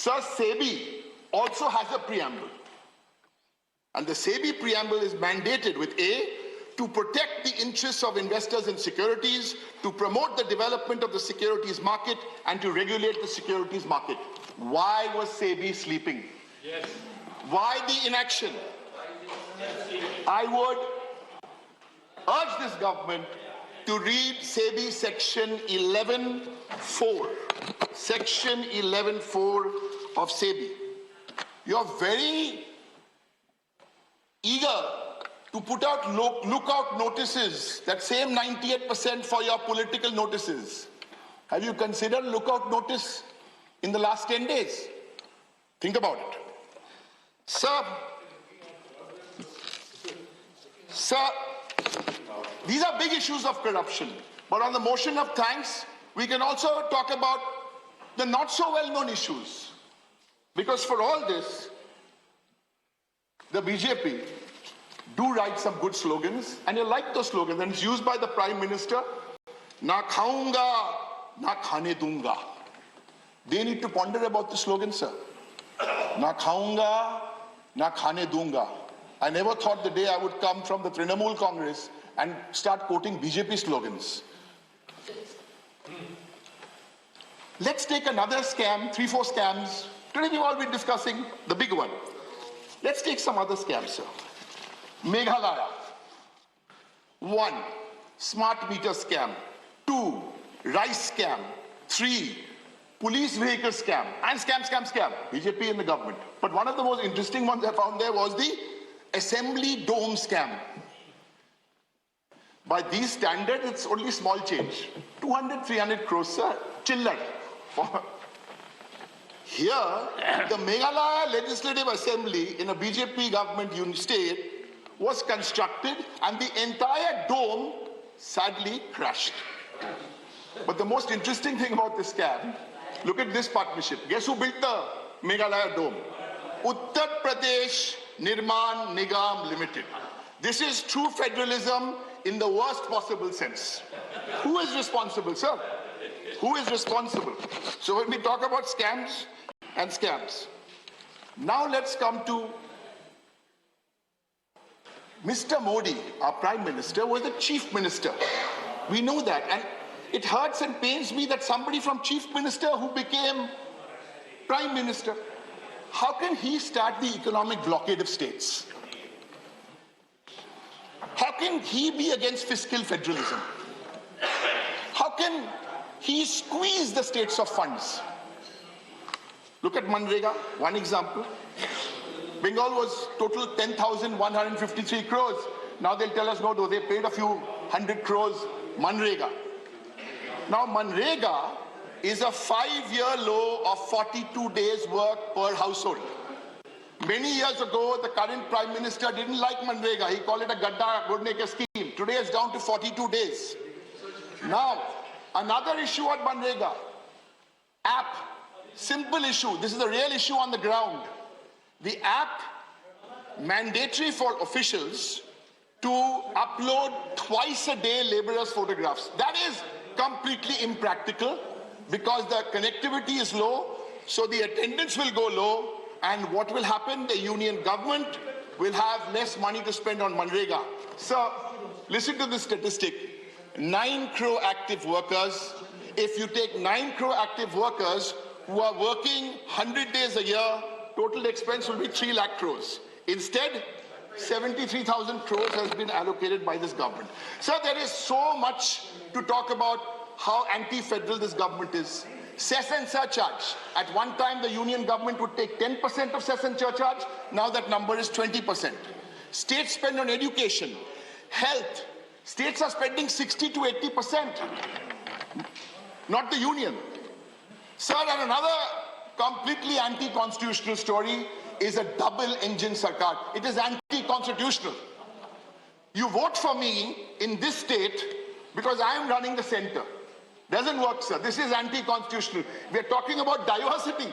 Sir, SEBI also has a preamble. And the SEBI preamble is mandated with A, to protect the interests of investors in securities, to promote the development of the securities market, and to regulate the securities market. Why was SEBI sleeping? Yes. Why the inaction? I would urge this government to read SEBI section 11.4. Section 11.4 of SEBI. You're very eager to put out lookout notices, that same 98% for your political notices. Have you considered lookout notice in the last 10 days? Think about it. Sir, these are big issues of corruption. But on the motion of thanks, we can also talk about the not so well-known issues. Because for all this, the BJP do write some good slogans, and you like those slogans, and it's used by the Prime Minister, na khaunga, na khane dunga. They need to ponder about the slogan, sir. Na khaunga, na khane dunga. I never thought the day I would come from the Trinamool Congress and start quoting BJP slogans. Let's take another scam, 3-4 scams. Today we've all been discussing the big one. Let's take some other scams, sir. Meghalaya. 1, smart meter scam. 2, rice scam. 3, police vehicle scam. And scam. BJP in the government. But one of the most interesting ones I found there was the assembly dome scam. By these standards, it's only small change. 200, 300 crores, sir. Chillar. Here, the Meghalaya Legislative Assembly in a BJP government unit state was constructed and the entire dome sadly crashed. But the most interesting thing about this scam, look at this partnership. Guess who built the Meghalaya dome? Uttar Pradesh Nirman Nigam Limited. This is true federalism in the worst possible sense. Who is responsible, sir? Who is responsible? So when we talk about scams and scams, now let's come to Mr. Modi, our Prime Minister, was the Chief Minister. We know that, and it hurts and pains me that somebody from Chief Minister who became Prime Minister, how can he start the economic blockade of states? How can he be against fiscal federalism? How can he squeeze the states of funds? Look at Manrega, one example. Bengal was total 10,153 crores. Now they'll tell us, no, they paid a few 100 crores Manrega. Now Manrega is a 5-year low of 42 days work per household. Many years ago, the current Prime Minister didn't like Manrega. He called it a Gadda Godneke scheme. Today it's down to 42 days. Now, another issue at Manrega, app, simple issue. This is a real issue on the ground. The app, mandatory for officials to upload twice a day laborers' photographs. That is completely impractical because the connectivity is low, so the attendance will go low, and what will happen? The union government will have less money to spend on Manrega. So, listen to this statistic. 9 crore active workers. If you take 9 crore active workers who are working 100 days a year, total expense will be 3 lakh crores. Instead, 73,000 crores has been allocated by this government. So there is so much to talk about how anti-federal this government is. Cess and surcharge. At one time, the union government would take 10% of cess and surcharge. Now that number is 20%. States spend on education, health. States are spending 60 to 80%. Not the union. Sir, and another completely anti-constitutional story is a double-engine Sarkar. It is anti-constitutional. You vote for me in this state because I am running the center. Doesn't work, sir. This is anti-constitutional. We are talking about diversity.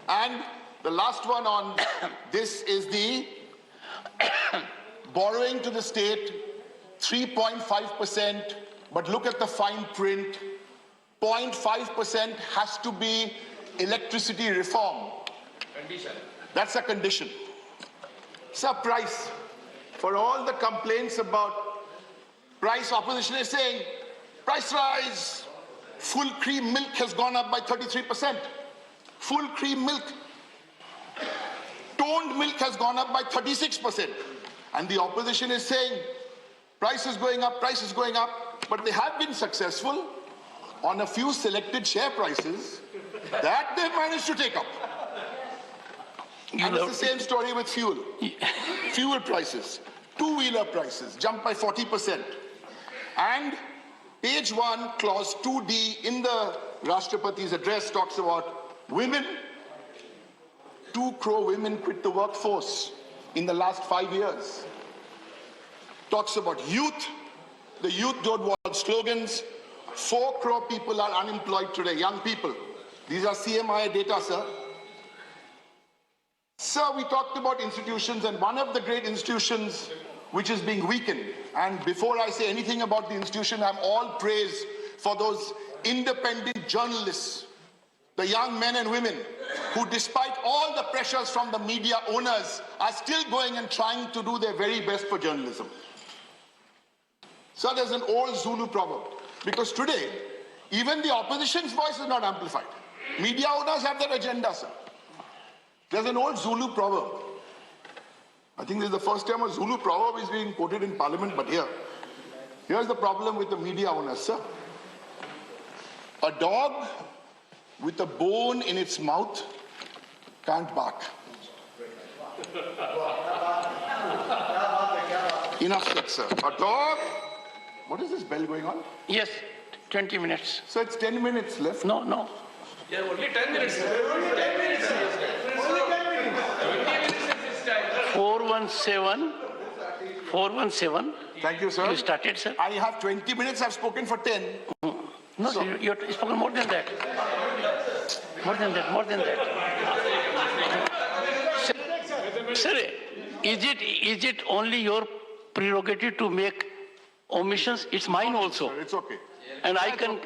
And the last one on this is the borrowing to the state, 3.5%. But look at the fine print. 0.5% has to be electricity reform. That's a condition. Sir, price. For all the complaints about price, opposition is saying price rise. Full cream milk has gone up by 33%. Full cream milk. Toned milk has gone up by 36%. And the opposition is saying price is going up, price is going up. But they have been successful on a few selected share prices that they've managed to take up. And it's the same story with fuel. Fuel prices, two-wheeler prices jumped by 40%. And page 1, clause 2D in the Rashtrapati's address talks about women. 2 crore women quit the workforce in the last 5 years. Talks about youth. The youth don't want slogans. 4 crore people are unemployed today, young people. These are CMI data, sir. Sir, we talked about institutions, and one of the great institutions which is being weakened, and before I say anything about the institution, I'm all praise for those independent journalists, the young men and women who, despite all the pressures from the media owners, are still going and trying to do their very best for journalism. So there's an old Zulu proverb, because today, even the opposition's voice is not amplified. Media owners have their agenda, sir. There's an old Zulu proverb. I think this is the first time a Zulu proverb is being quoted in Parliament, but here's the problem with the media owners, sir. A dog with a bone in its mouth can't bark. Enough said, sir. A dog. What is this bell going on? Yes, 20 minutes. So it's 10 minutes left. No. Yeah, only 10 minutes. 10 minutes. 417. Thank you, sir. You started, sir? I have 20 minutes. I've spoken for 10. No, so, you've spoken more than that. More than that. Sir, is it only your prerogative to make omissions? It's mine also. Sir, it's okay. And I can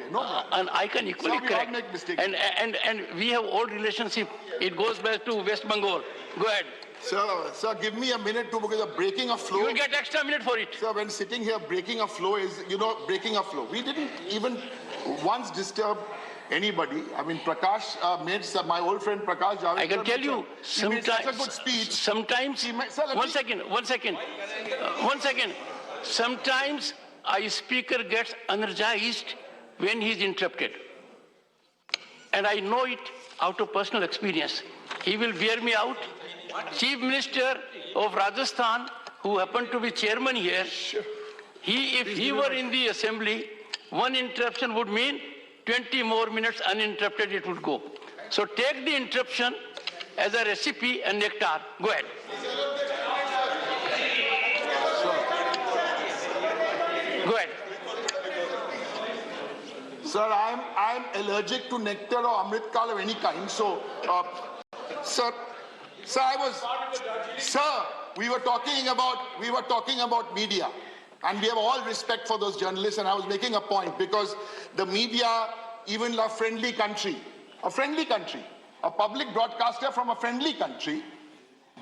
equally sir, correct. Make mistakes. And we have old relationship. It goes back to West Bengal. Go ahead. Sir, give me a minute because the breaking a flow. You will get extra minute for it. Sir, when sitting here, breaking a flow is, breaking a flow. We didn't even once disturb anybody. I mean, Prakash made my old friend Prakash Javadekar. I can tell you, sometimes. Such a good speech. Sometimes. One second. Sometimes a speaker gets energized when he's interrupted. And I know it out of personal experience. He will bear me out. Chief Minister of Rajasthan, who happened to be chairman here, if he were in the assembly, one interruption would mean 20 more minutes uninterrupted it would go. So take the interruption as a recipe and nectar. Go ahead. Go ahead. Sir, I'm allergic to nectar or amritkal of any kind. So, sir, we were talking about media, and we have all respect for those journalists. And I was making a point because the media, even a friendly country, a public broadcaster from a friendly country,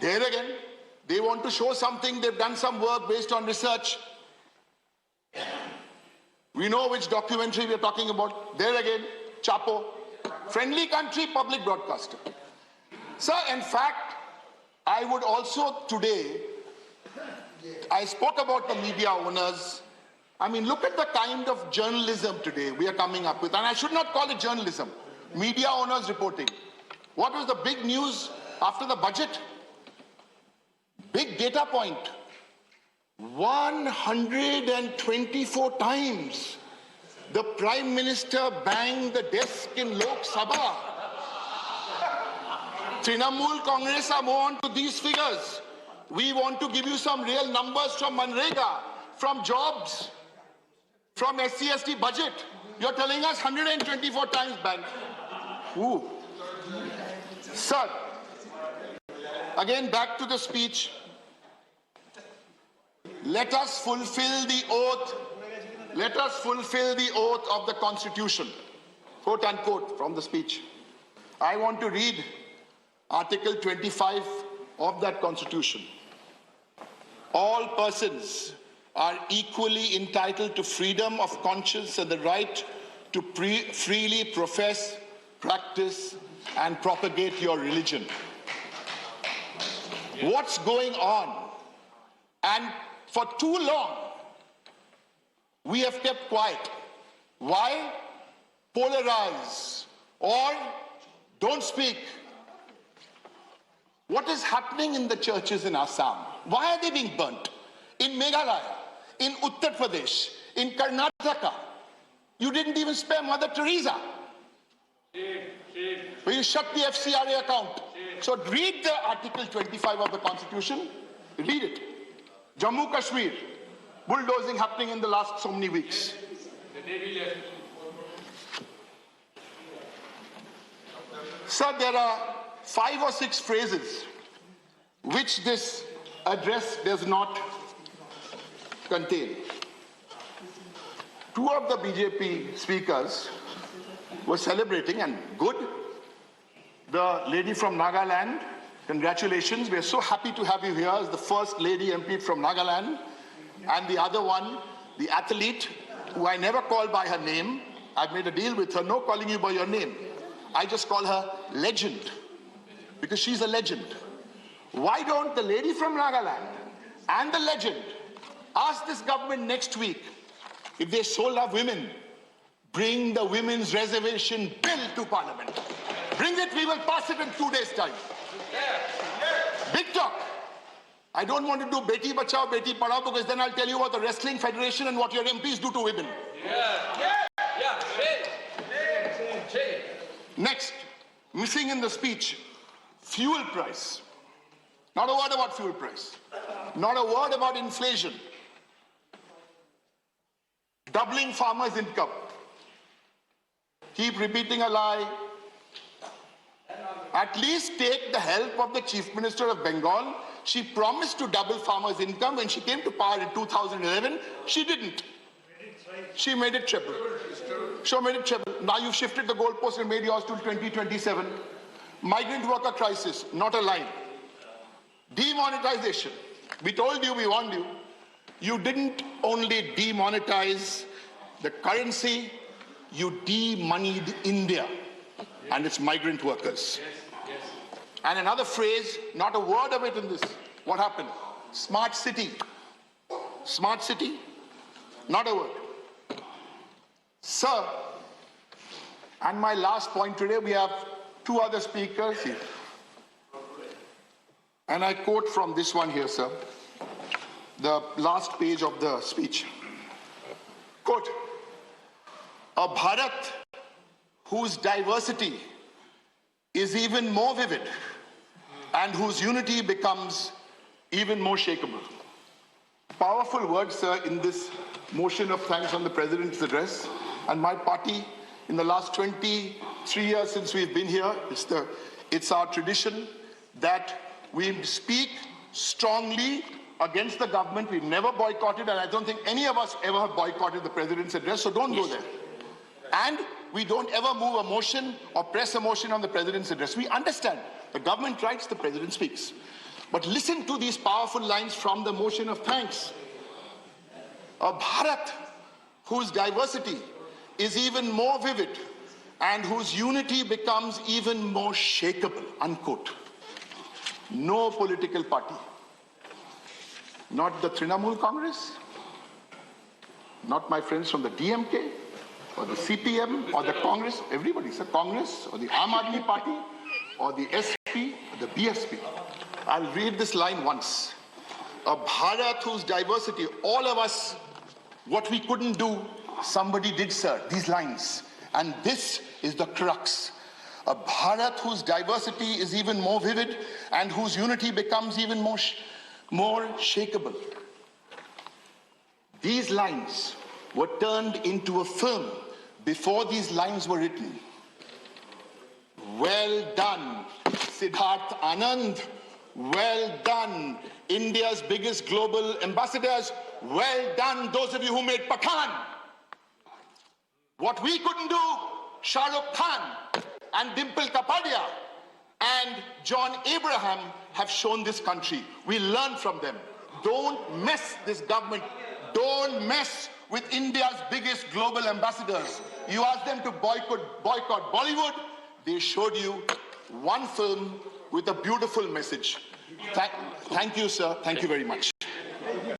there again, they want to show something. They've done some work based on research. We know which documentary we are talking about. There again, Chapo. Friendly country, public broadcaster. Sir, in fact, I would also today, I spoke about the media owners. I mean, look at the kind of journalism today we are coming up with. And I should not call it journalism. Media owners reporting. What was the big news after the budget? Big data point. 124 times the Prime Minister banged the desk in Lok Sabha. Trinamool Congress are more on to these figures. We want to give you some real numbers from Manrega, from jobs, from SC/ST budget. You're telling us 124 times banged. Ooh. Sir, again back to the speech. Let us fulfill the oath. Let us fulfill the oath of the Constitution. Quote unquote from the speech. I want to read Article 25 of that Constitution. All persons are equally entitled to freedom of conscience and the right to freely profess, practice, and propagate your religion. What's going on? And for too long, we have kept quiet. Why? Polarize or don't speak. What is happening in the churches in Assam? Why are they being burnt? In Meghalaya, in Uttar Pradesh, in Karnataka, you didn't even spare Mother Teresa. Well, you shut the FCRA account. So read the Article 25 of the Constitution. Read it. Jammu Kashmir, bulldozing happening in the last so many weeks. Sir, there are 5 or 6 phrases which this address does not contain. 2 of the BJP speakers were celebrating, and good. The lady from Nagaland, congratulations. We are so happy to have you here as the first lady MP from Nagaland. And the other one, the athlete, who I never call by her name. I've made a deal with her, no calling you by your name. I just call her legend, because she's a legend. Why don't the lady from Nagaland and the legend ask this government next week, if they so love women, bring the women's reservation bill to Parliament. Bring it, we will pass it in 2 days' time. Big talk. I don't want to do Beti Bachao, Beti Padhao, because then I'll tell you about the Wrestling Federation and what your MPs do to women. Next, missing in the speech, fuel price. Not a word about fuel price. Not a word about inflation. Doubling farmers' income. Keep repeating a lie. At least take the help of the Chief Minister of Bengal. She promised to double farmers' income. When she came to power in 2011, she didn't. She made it triple. She made it triple. Now you've shifted the goalpost and made yours till 2027. Migrant worker crisis, not a line. Demonetization. We told you, we warned you. You didn't only demonetize the currency, you de-moneyed India and its migrant workers. And another phrase, not a word of it in this. What happened? Smart city. Smart city, not a word. Sir, and my last point today, we have 2 other speakers here. And I quote from this one here, sir. The last page of the speech. Quote, a Bharat whose diversity is even more vivid and whose unity becomes even more shakable. Powerful words, sir, in this motion of thanks on the President's address. And my party, in the last 23 years since we've been here, it's our tradition that we speak strongly against the government. We've never boycotted, and I don't think any of us ever have boycotted the President's address, so don't go there. And we don't ever move a motion or press a motion on the President's address. We understand the government writes, the President speaks. But listen to these powerful lines from the motion of thanks. A Bharat whose diversity is even more vivid and whose unity becomes even more shakable, unquote. No political party, not the Trinamool Congress, not my friends from the DMK, or the CPM, or the Congress, everybody, sir, Congress, or the Aam Aadmi Party, or the SP, or the BSP. I'll read this line once. A Bharat whose diversity, all of us, what we couldn't do, somebody did, sir, these lines. And this is the crux. A Bharat whose diversity is even more vivid and whose unity becomes even more shakable. These lines were turned into a film before these lines were written. Well done, Siddharth Anand. Well done, India's biggest global ambassadors. Well done, those of you who made Pathan. What we couldn't do, Shah Rukh Khan. and Dimple Kapadia and John Abraham have shown this country. We learn from them. Don't mess this government. Don't mess with India's biggest global ambassadors. You asked them to boycott Bollywood. They showed you one film with a beautiful message. Thank you, sir. Thank you very much.